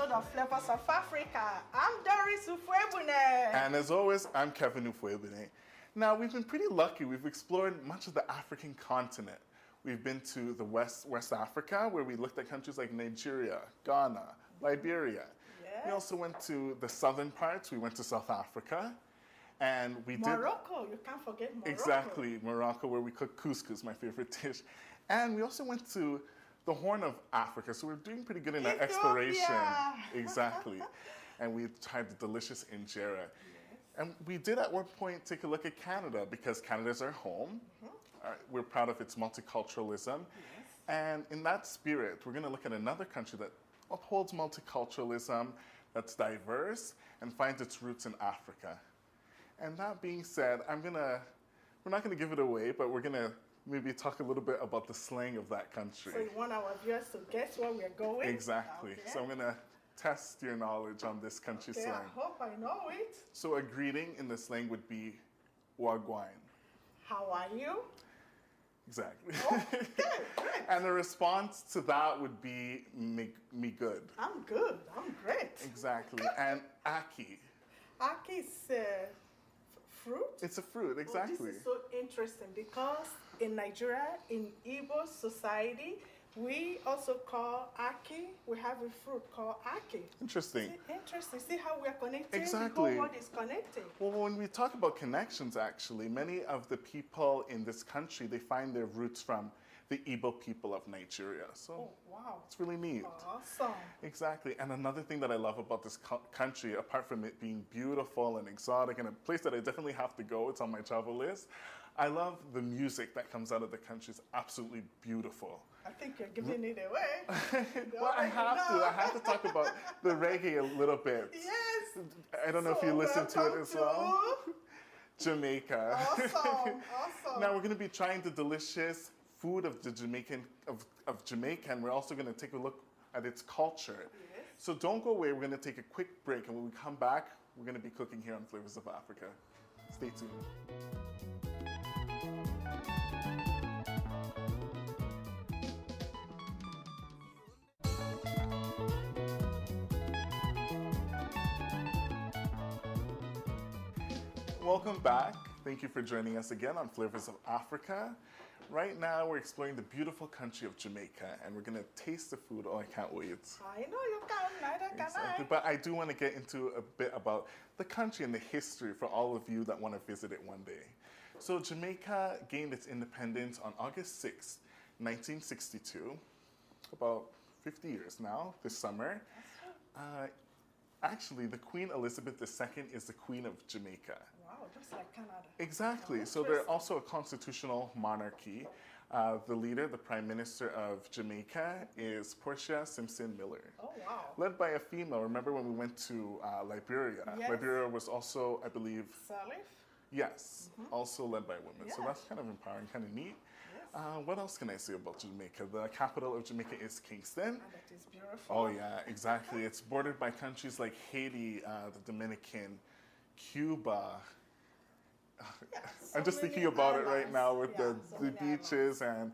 episode of Flavours of Africa. I'm Doris Ufoegbune. And as always, I'm Kevin Ufoegbune. Now, we've been pretty lucky. We've explored much of the African continent. We've been to the West Africa, where we looked at countries like Nigeria, Ghana, Liberia. Yes. We also went to the southern parts. We went to South Africa. And we Morocco, you can't forget Morocco. Exactly, Morocco, where we cook couscous, my favorite dish. And we also went to the Horn of Africa, so we're doing pretty good in our exploration. Exactly. And we tried the delicious injera. Yes. And we did at one point take a look at Canada, because Canada's our home. We're proud of its multiculturalism. Yes. And in that spirit, we're going to look at another country that upholds multiculturalism, that's diverse, and finds its roots in Africa. And that being said, we're not going to give it away, but we're going to maybe talk a little bit about the slang of that country. So you want our viewers to guess where we're going? Exactly. Okay. So I'm going to test your knowledge on this country slang. I hope I know it. So a greeting in the slang would be wagwan. How are you? Exactly. Okay, great. And the response to that would be me good. I'm good. I'm great. Exactly. And aki. Aki is fruit? It's a fruit, exactly. This is so interesting because in Nigeria, in Igbo society, we also call aki, we have a fruit called aki. Interesting. Interesting. See how we are connected? Exactly. The whole world is connected. Well, when we talk about connections, actually, many of the people in this country, they find their roots from the Igbo people of Nigeria. So wow. It's really neat. Awesome. Exactly. And another thing that I love about this country, apart from it being beautiful and exotic and a place that I definitely have to go, it's on my travel list, I love the music that comes out of the country. It's absolutely beautiful. I think you're giving it away. Well, I have to talk about the reggae a little bit. Yes. I don't know if you listen to it as well. Jamaica. Awesome. Now we're going to be trying the delicious food of the Jamaica, and we're also going to take a look at its culture. Yes. So don't go away. We're going to take a quick break, and when we come back, we're going to be cooking here on Flavours of Africa. Stay tuned. Welcome back. Thank you for joining us again on Flavours of Africa. Right now, we're exploring the beautiful country of Jamaica, and we're going to taste the food. Oh, I can't wait. I know you can, neither can I. But I do want to get into a bit about the country and the history for all of you that want to visit it one day. So Jamaica gained its independence on August 6, 1962, about 50 years now, this summer. Actually, the Queen Elizabeth II is the Queen of Jamaica. Wow, just like Canada. Exactly. So they're also a constitutional monarchy. The leader, the Prime Minister of Jamaica, is Portia Simpson Miller. Oh, wow. Led by a female. Remember when we went to Liberia? Yes. Liberia was also, I believe... Salif? Yes, also led by women. Yeah. So that's kind of empowering, kind of neat. Yes. What else can I say about Jamaica? The capital of Jamaica is Kingston. And it is beautiful. Oh yeah, exactly. It's bordered by countries like Haiti, the Dominican, Cuba. So I'm just thinking about it right now with the beaches and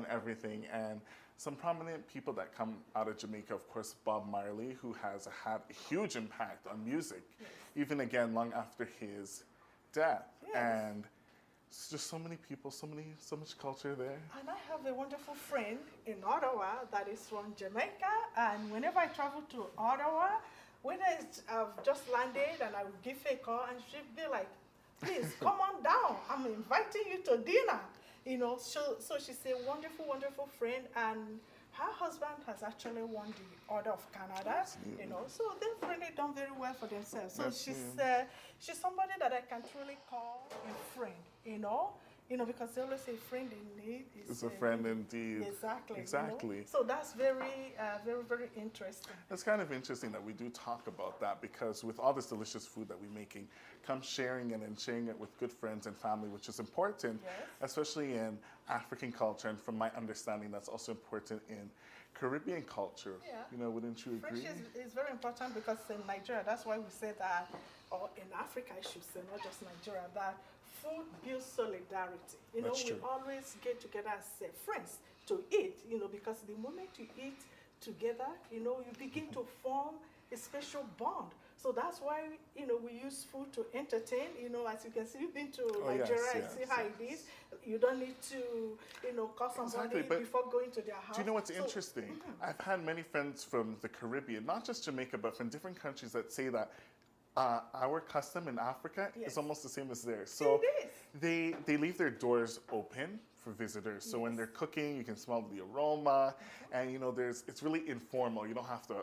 everything. And some prominent people that come out of Jamaica, of course, Bob Marley, who has had a huge impact on music, even again long after his death. Yes. And it's just so many people, so much culture there. And I have a wonderful friend in Ottawa that is from Jamaica, and whenever I travel to Ottawa, when I've just landed and I will give her a call, and she'll be like, please come on down, I'm inviting you to dinner. You know, so she's a wonderful, wonderful friend, and her husband has actually won the Order of Canada, you know, so they've really done very well for themselves. So she's somebody that I can truly call a friend, you know, because they always say friend in need is a friend indeed. Exactly. Exactly. You know? So that's very, very interesting. It's kind of interesting that we do talk about that, because with all this delicious food that we're making, comes sharing it and sharing it with good friends and family, which is important, especially in African culture. And from my understanding, that's also important in Caribbean culture. Yeah. You know, wouldn't you agree? Friendship is very important, because in Nigeria, that's why we say that, or in Africa, I should say, not just Nigeria, that food builds solidarity. You know, we always get together as friends to eat, because the moment you eat together, you begin to form a special bond. So that's why, we use food to entertain. As you can see, you've been to Nigeria and see how it is. You don't need to, call somebody before going to their house. Do you know what's interesting? I've had many friends from the Caribbean, not just Jamaica, but from different countries that say that our custom in Africa is almost the same as theirs. So they leave their doors open for visitors. So when they're cooking, you can smell the aroma, and it's really informal. You don't have to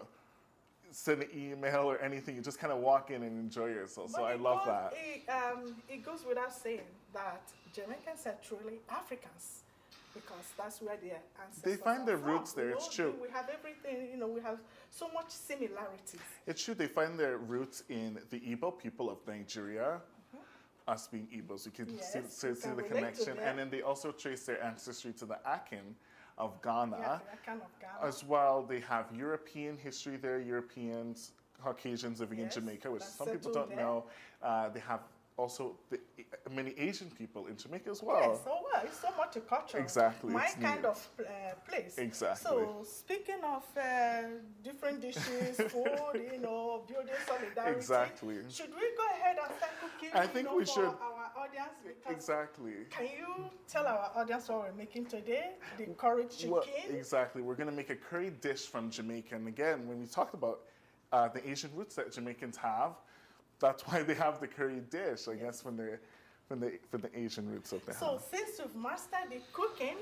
send an email or anything. You just kind of walk in and enjoy yourself. So I love that. It goes without saying that Jamaicans are truly Africans, because that's where their ancestors They find their from. roots there. It's true. We have everything. We have so much similarities. It's true. They find their roots in the Igbo people of Nigeria. Us being Igbos, you can see the connection. And then they also trace their ancestry to the Akan of Ghana. As well, they have European history there, Europeans, Caucasians living in Jamaica, which some people don't know. They have also many Asian people in Jamaica as well. Yes, it's so multicultural. Exactly. My kind of place. Exactly. So speaking of different dishes, food, building solidarity. Exactly. Should we go ahead and start cooking? I think we should. For our audience. Exactly. Can you tell our audience what we're making today? The curried chicken. Well, exactly. We're going to make a curry dish from Jamaica. And again, when we talked about the Asian roots that Jamaicans have, that's why they have the curry dish, I guess, from the Asian roots of the house. So since you've mastered the cooking,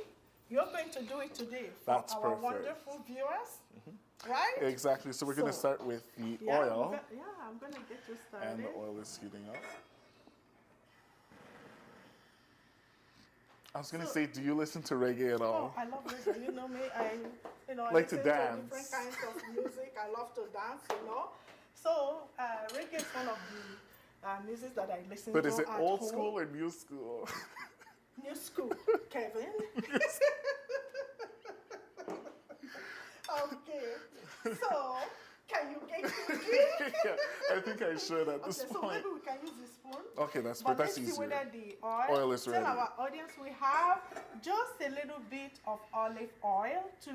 you're going to do it today for our wonderful viewers, right? Exactly. So we're going to start with the oil. I'm going to get you started. And the oil is heating up. I was going to say, do you listen to reggae at all? Oh, I love reggae. You know me. I like to listen dance. To different kinds of music. I love to dance, So reggae is one of the music that I listen to. But is it at old home. school or new school? New school, Kevin. Okay. So, can you get cooking? I think I should at this point. So maybe we can use this spoon. Okay, that's But that's let's see easier. whether the Oil is ready. Tell our audience we have just a little bit of olive oil to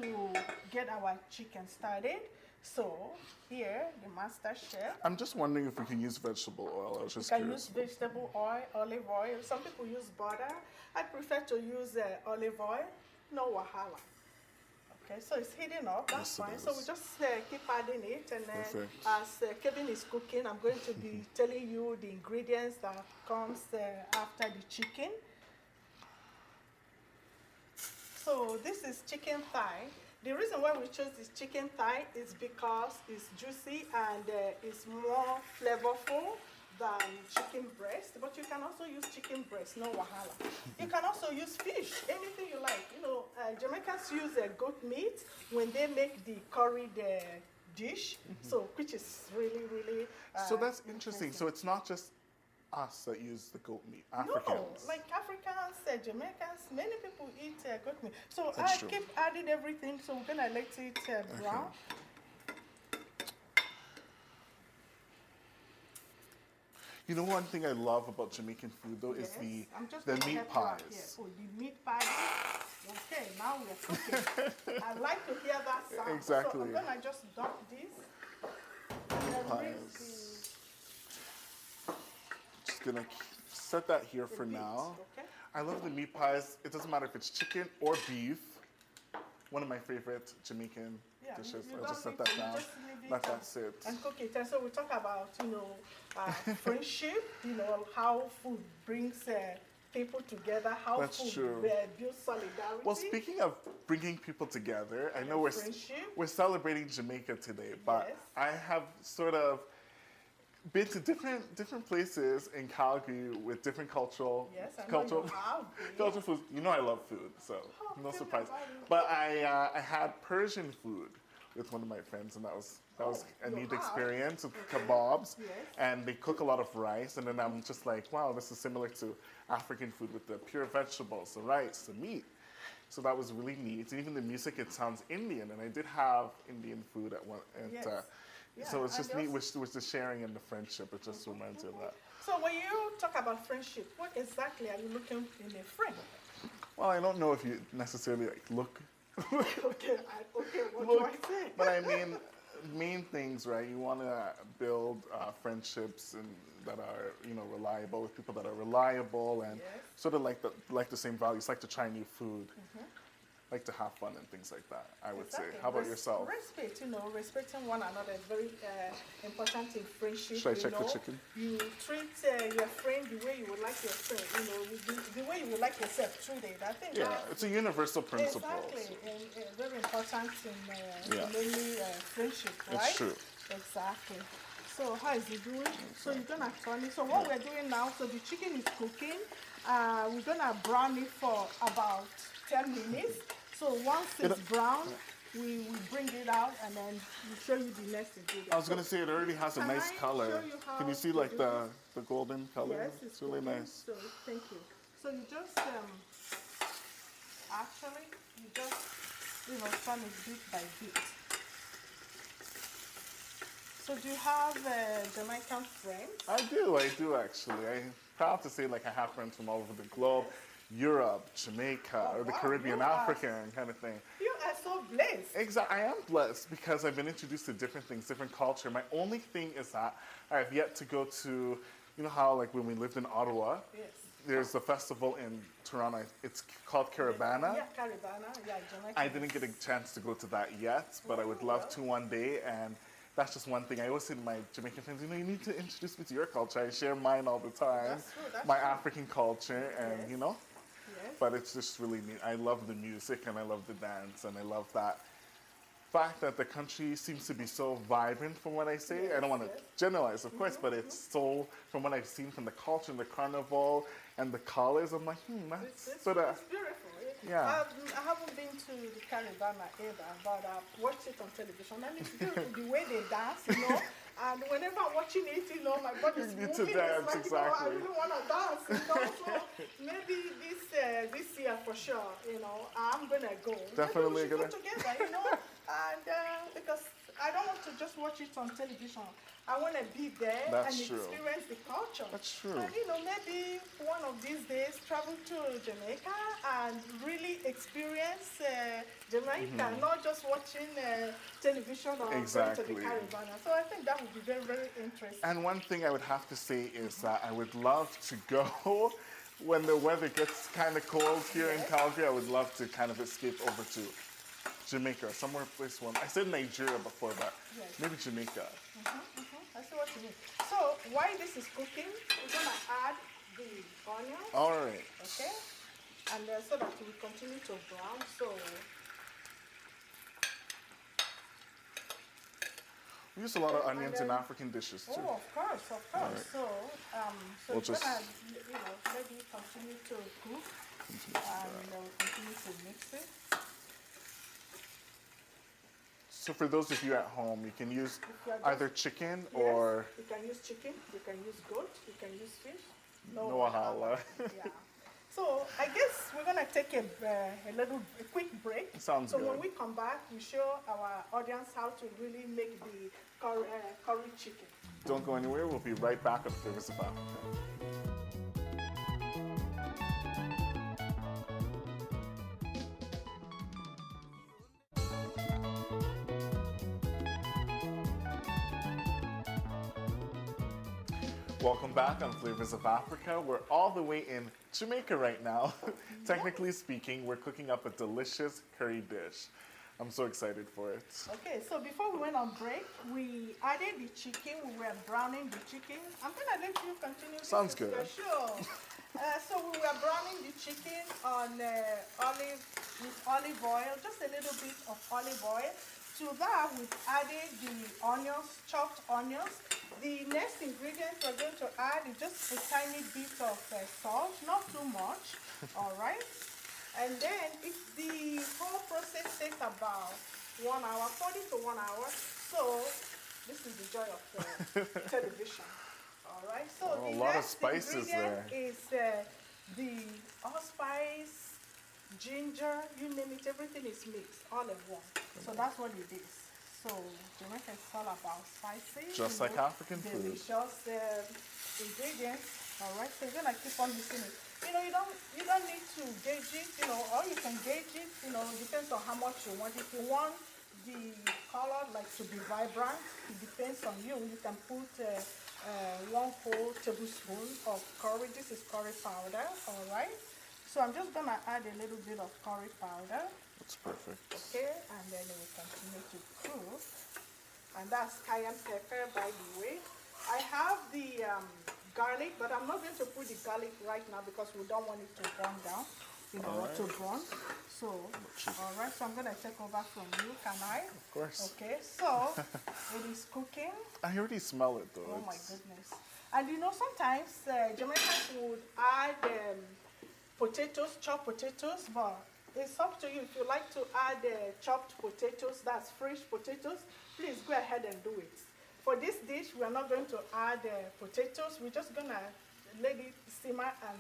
get our chicken started. So here, the master chef. I'm just wondering if we can use vegetable oil. I was just You can curious. use vegetable oil, olive oil. Some people use butter. I prefer to use olive oil. No wahala. Okay, so it's heating up. That's fine. So we just keep adding it, and then as Kevin is cooking, I'm going to be telling you the ingredients that comes after the chicken. So this is chicken thigh. The reason why we chose this chicken thigh is because it's juicy and it's more flavorful than chicken breast, but you can also use chicken breast, no wahala. You can also use fish, anything you like. Jamaicans use goat meat when they make the curried dish, so which is really, really so that's interesting. So it's not just us that use the goat meat, Africans. No, like Africans, Jamaicans, many people eat goat meat. So I keep adding everything, so we're gonna let it brown. You know, one thing I love about Jamaican food, though, is the meat pies. Oh, the meat pies. Okay, now we're cooking. I like to hear that sound. Exactly. So I'm gonna just dump this. And then just gonna set that here for now. Okay. I love the meat pies. It doesn't matter if it's chicken or beef. One of my favorite Jamaican dishes. I'll just set that down. Let that sit. And cook it. And so we talk about, friendship, how food brings people together, how food builds solidarity. Well, speaking of bringing people together, I know we're celebrating Jamaica today, but I have sort of been to different places in Calgary with different cultural foods. You know I love food, so no surprise. But I had Persian food with one of my friends, and that was a neat experience with kebabs, and they cook a lot of rice, and then I'm just like, wow, this is similar to African food with the pure vegetables, the rice, the meat. So that was really neat. And even the music, it sounds Indian, and I did have Indian food at one. So it's just neat with the sharing and the friendship. It just reminds you of that. So when you talk about friendship, what exactly are you looking in a friend? Well, I don't know if you necessarily look Okay, what Look, do I say? but I mean, main things, right? You want to build friendships and that are, reliable with people that are reliable and Yes. sort of like the same values, like to try new food, like to have fun and things like that, I would say. Exactly. How about yourself? Respect, respecting one another is very important in friendship. Should I check the chicken? You treat your friend the way you would like your friend, the way you would like yourself treated. I think Yeah, it's a universal principle. exactly, and very important in any friendship, right? It's true. Exactly. So how is it doing? So you're gonna turn it. So what we're doing now, so the chicken is cooking. We're gonna brown it for about 10 minutes. So once it's brown, we bring it out and then we show you the next ingredient. I was gonna say it already has a nice color. Can you see like the golden color? Yes, it's really cooking. nice. So thank you. So you just actually turn it bit by bit. So do you have Jamaican friends? I do actually. I'm proud to say like I have friends from all over the globe. Europe, Jamaica, or the Caribbean, Africa, and kind of thing. You are so blessed. Exactly, I am blessed because I've been introduced to different things, different culture. My only thing is that I have yet to go to, how like when we lived in Ottawa, Yes. there's a festival in Toronto. It's called Caravana. Yeah, Caravana. Yeah, Jamaica. I didn't get a chance to go to that yet, but I would love to one day. And that's just one thing. I always say to my Jamaican friends, you need to introduce me to your culture. I share mine all the time. That's true, that's my true. African culture, and Yes. But it's just really neat. I love the music and I love the dance and I love that fact that the country seems to be so vibrant from what I say. Yes, I don't want to generalize, of course, but it's so, from what I've seen from the culture and the carnival and the colors, I'm like, It's sort of, beautiful. yeah. I haven't been to the Caravana either, but I've watched it on television and it's beautiful the way they dance, And whenever I'm watching it, my body's You need moving. to dance, it's like, exactly. I really want to dance, So maybe this year for sure, I'm gonna go. Definitely maybe we should go together, and because I don't want to just watch it on television. I want to be there That's and true. experience the culture. That's true. And maybe one of these days travel to Jamaica and really experience Jamaica, not just watching television or going to Exactly. the Caribbean. So I think that would be very, very interesting. And one thing I would have to say is that I would love to go when the weather gets kind of cold here in Calgary. I would love to kind of escape over to Jamaica, somewhere place one. I said Nigeria before, but maybe Jamaica. I see what you mean. So while this is cooking, we're gonna add the onion. All right. Okay, and so that we continue to brown. So We use a lot of onions in African dishes too. of course. Right. So We'll we're just- gonna maybe continue to cook and we'll continue to mix it. So for those of you at home, you can use If you are just- either chicken or Yes, you can use chicken, you can use goat, you can use fish. no wahala. Yeah. So I guess we're gonna take a quick break. Sounds so good. when we come back, we show our audience how to really make the curry chicken. Don't go anywhere. We'll be right back on Flavours of Africa. Welcome back on Flavours of Africa. We're all the way in Jamaica right now. Technically speaking, we're cooking up a delicious curry dish. I'm so excited for it. Okay, so before we went on break, we added the chicken. We were browning the chicken. I'm gonna let you continue. Sounds good. Sure. So we were browning the chicken on olive oil, just a little bit of olive oil. To that, we've added the onions, chopped onions. The next ingredient we're going to add is just a tiny bit of salt, not too much, all right? And then the whole process takes about 1 hour, 40 to 1 hour. So this is the joy of television, all right? So Oh, the a lot of next spices ingredient there. is the allspice, ginger, you name it, everything is mixed all in one. So that's what it is. So Jamaica is all about spices. Just like African food. Delicious ingredients. All right, so you're gonna keep on mixing it. You don't need to gauge it, or you can gauge it, depends on how much you want. If you want the color like to be vibrant, it depends on you. You can put 1 whole tablespoon of curry. This is curry powder, all right? So I'm just gonna add a little bit of curry powder. That's perfect. Okay, and then we continue to cook. And that's cayenne pepper, by the way. I have the garlic, but I'm not going to put the garlic right now because we don't want it to burn down, to burn. So, all right, so I'm going to take over from you, can I? Of course. Okay, so it is cooking. I already smell it though. Oh my goodness. And sometimes Jamaicans would add potatoes, chopped potatoes, but it's up to you. If you like to add chopped potatoes, that's fresh potatoes, please go ahead and do it. For this dish, we're not going to add potatoes. We're just going to let it simmer and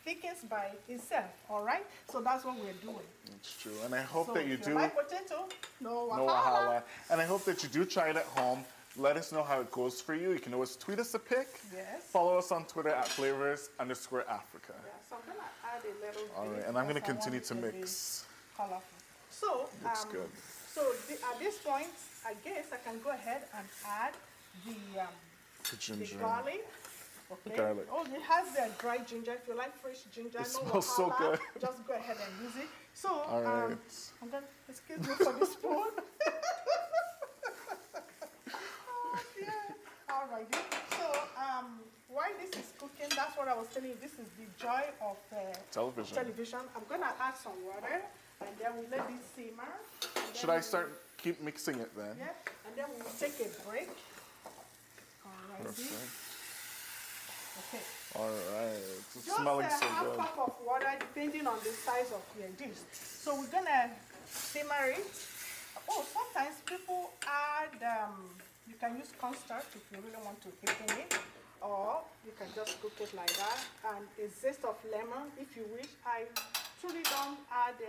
thickens by itself, all right? So that's what we're doing. It's true. And I hope that you do. Like potato, no wahala. No wahala. And I hope that you do try it at home. Let us know how it goes for you. You can always tweet us a pic. Yes. Follow us on Twitter at Flavours_Africa. Yeah, so I'm going to add a little bit. All right, and I'm going to continue to mix. Colorful. So, looks good. So at this point, I guess I can go ahead and add the garlic. Okay. The garlic. Oh, it has the dry ginger. If you like fresh ginger, It smells so good. Just go ahead and use it. So, all right. I'm going to, excuse me for the spoon. Oh, yeah. All right. So, while this is cooking, that's what I was telling you. This is the joy of television. I'm going to add some water, and then we let this simmer. Should I keep mixing it then? Yeah, and then we will take a break. All right. Perfect. Okay. All right. It's Just smelling so half good. cup of water, depending on the size of your dish. So we're gonna simmer it. Oh, sometimes people add. You can use cornstarch if you really want to thicken it, or you can just cook it like that. And a zest of lemon, if you wish. I truly don't add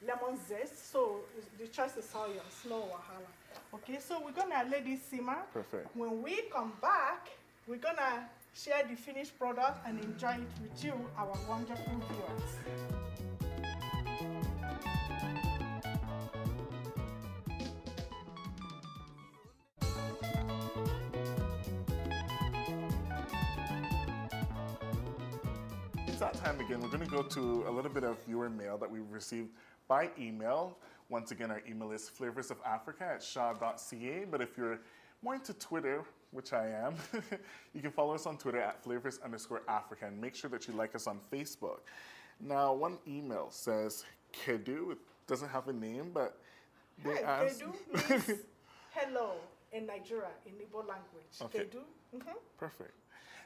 lemon zest, so the choice is all yours. No wahala. Okay, so we're gonna let this simmer. Perfect. When we come back, we're gonna share the finished product and enjoy it with you, our wonderful viewers. It's that time again. We're going to go to a little bit of viewer mail that we received by email. Once again, our email is flavorsofafrica@shaw.ca. But if you're more into Twitter, which I am, you can follow us on Twitter at Flavours_Africa, and make sure that you like us on Facebook. Now, one email says Kedu. It doesn't have a name, but they asked. Kedu means hello in Nigeria in Igbo language. Okay. Kedu. Perfect.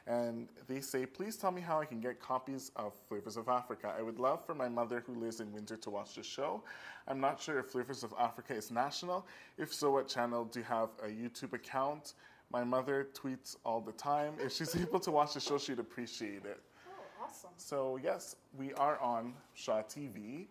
And they say, please tell me how I can get copies of Flavours of Africa. I would love for my mother who lives in Windsor to watch the show. I'm not sure if Flavours of Africa is national. If so, what channel? Do you have a YouTube account? My mother tweets all the time. If she's able to watch the show, she'd appreciate it. Oh, awesome. So yes, we are on Shaw TV,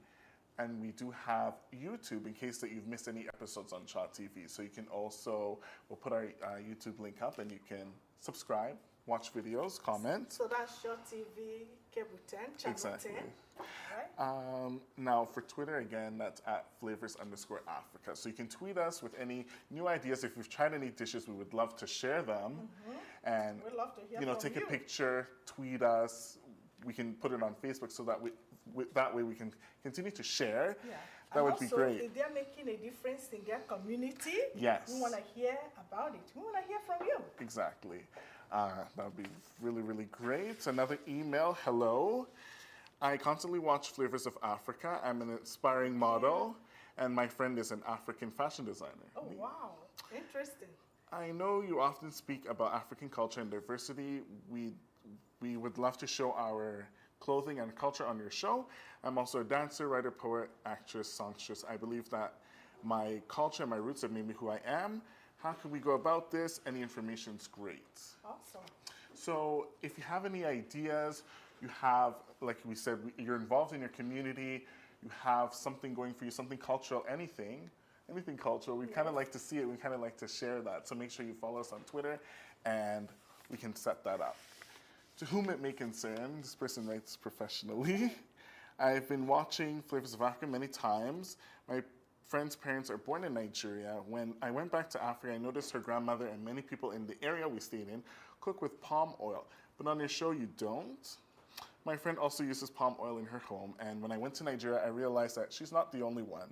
and we do have YouTube in case that you've missed any episodes on Shaw TV. So you can also, we'll put our YouTube link up, and you can subscribe, watch videos, comment. So that's Shaw TV, Cable 10, Channel 10. Right? Now for Twitter, again, that's at Flavours_Africa. So you can tweet us with any new ideas. If you've tried any dishes, we would love to share them. And we'd love to hear from take you. a picture, tweet us. We can put it on Facebook so that that way we can continue to share. Yeah. That would be great. If they're making a difference in their community, yes, we want to hear about it. We want to hear from you. Exactly. That would be really, really great. Another email. Hello. I constantly watch Flavours of Africa. I'm an aspiring model, and my friend is an African fashion designer. Oh, wow. Interesting. I know you often speak about African culture and diversity. We would love to show our clothing and culture on your show. I'm also a dancer, writer, poet, actress, songstress. I believe that my culture and my roots have made me who I am. How can we go about this? Any information is great. Awesome. So if you have any ideas, you have, like we said, you're involved in your community, you have something going for you, something cultural, anything cultural, we kind of like to see it, we kind of like to share that. So make sure you follow us on Twitter, and we can set that up. To whom it may concern, this person writes professionally. I've been watching Flavours of Africa many times. My friend's parents are born in Nigeria. When I went back to Africa, I noticed her grandmother and many people in the area we stayed in cook with palm oil. But on your show, you don't? My friend also uses palm oil in her home, and when I went to Nigeria, I realized that she's not the only one.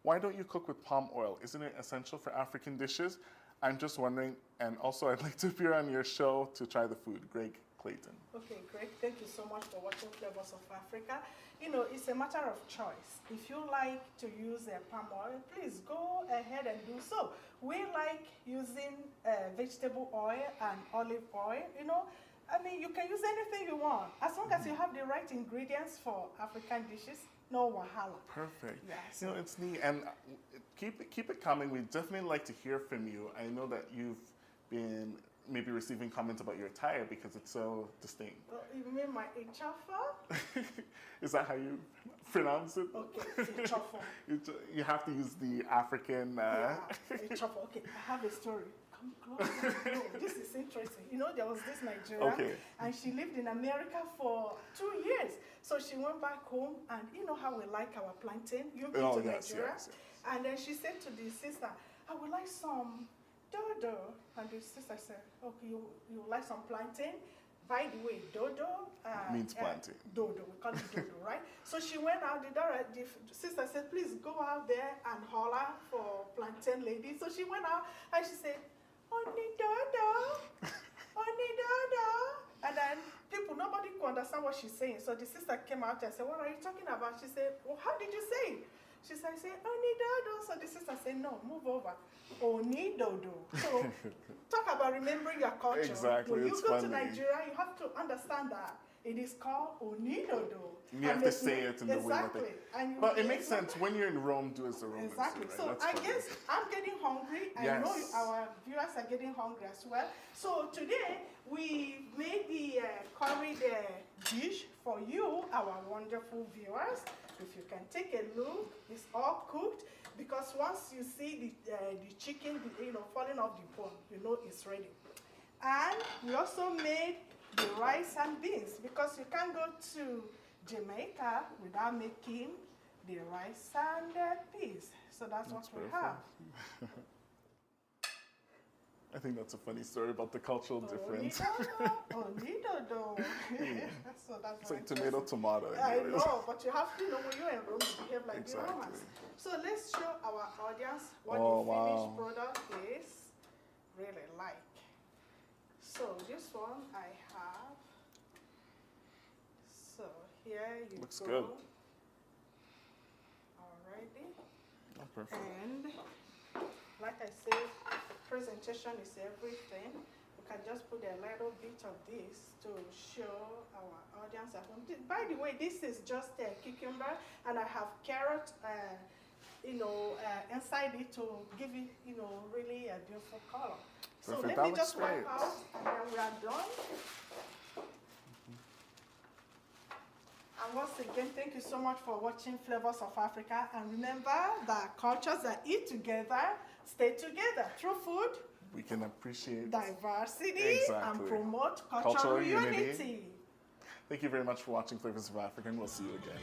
Why don't you cook with palm oil? Isn't it essential for African dishes? I'm just wondering, and also I'd like to appear on your show to try the food. Greg Clayton. Okay, Greg, thank you so much for watching Flavours of Africa. You know, it's a matter of choice. If you like to use palm oil, please go ahead and do so. We like using vegetable oil and olive oil, you know. I mean, you can use anything you want. As long as you have the right ingredients for African dishes, no wahala. Perfect. Yes. You know, it's neat. And keep it coming. We'd definitely like to hear from you. I know that you've been maybe receiving comments about your attire because it's so distinct. You mean my ichafa? Is that how you pronounce it? Okay, ichafa. You have to use the African... Yeah, ichafa. Okay, I have a story. Come closer. No, this is interesting. You know, there was this Nigerian, and she lived in America for 2 years. So she went back home, and you know how we like our plantain? You've been to Nigeria. Yes. And then she said to the sister, I would like some dodo. And the sister said, okay, you like some plantain? By the way, dodo means plantain. Dodo, we call it dodo, right? So she went out, the sister said, please go out there and holler for plantain lady. So she went out and she said, Oni dodo, Oni dodo. And then nobody could understand what she's saying. So the sister came out and said, what are you talking about? She said, well, how did you say it? She said, Oni dodo. So the sister said, no, move over. Oni dodo. So talk about remembering your culture. Exactly. When you go to Nigeria, you have to understand that it is called Oni dodo. You have to say it in the way that they... But it makes sense. When you're in Rome, do as the Romans do. Exactly. Right? So That's I funny. guess I'm getting hungry. I know our viewers are getting hungry as well. So today, we made the curried dish for you, our wonderful viewers. If you can take a look, it's all cooked. Because once you see the chicken, falling off the bone, you know it's ready. And we also made the rice and beans, because you can't go to Jamaica without making the rice and peas. So that's what we have. I think that's a funny story about the cultural difference. Onidodo. So that's it's like tomato. I know, but you have to know when you're in Rome, you behave like the Exactly. Romans. So let's show our audience what the finished product is really like. So this one I have. So here you Looks go. good. Alrighty. Oh, perfect. And like I said, presentation is everything. We can just put a little bit of this to show our audience at home. By the way, this is just a cucumber, and I have carrot, inside it to give it, really a beautiful color. So Perfect. let me just wipe out, and then we are done. And once again, thank you so much for watching Flavours of Africa. And remember that cultures that eat together stay together. Through food, we can appreciate diversity and promote cultural unity. Thank you very much for watching Flavours of Africa, and we'll see you again.